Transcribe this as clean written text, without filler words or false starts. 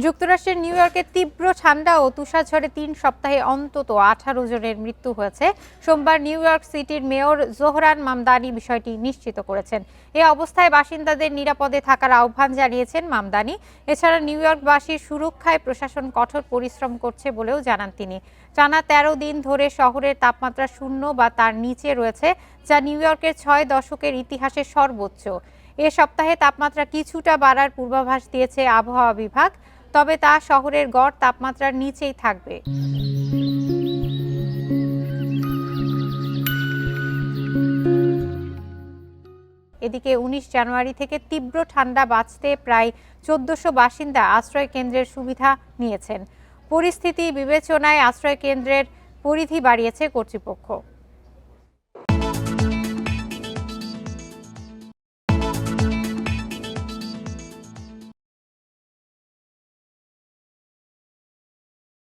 যুক্তরাষ্ট্রের নিউ ইয়র্কে তীব্র ঠান্ডা ও তুষারঝড়ে ৩ সপ্তাহে অন্তত ১৮ জনের মৃত্যু হয়েছে। সোমবার নিউ ইয়র্ক সিটির মেয়র জোহরান মামদানি বিষয়টি নিশ্চিত করেছেন। এ অবস্থায় বাসিন্দাদের নিরাপদে থাকার আহ্বান জানিয়েছেন মামদানি। এছাড়া নিউ ইয়র্কবাসীর সুরক্ষায় প্রশাসন কঠোর পরিশ্রম করছে বলেও জানান তিনি। টানা ১৩ দিন ধরে শহরের তাপমাত্রা 0 বা তার নিচে রয়েছে, যা নিউ ইয়র্কের ৬ দশকের ইতিহাসে সর্বোচ্চ। এ সপ্তাহে তাপমাত্রা কিছুটা বাড়ার পূর্বাভাস দিয়েছে আবহাওয়া বিভাগ, তবে তা শহরের গড় তাপমাত্রার নিচেই থাকবে। এদিকে ১৯ জানুয়ারি থেকে তীব্র ঠান্ডা বাঁচতে প্রায় ১৪০০ বাসিন্দা আশ্রয় কেন্দ্রের সুবিধা নিয়েছেন। পরিস্থিতি বিবেচনায় আশ্রয় কেন্দ্রের পরিধি বাড়িয়েছে কর্তৃপক্ষ।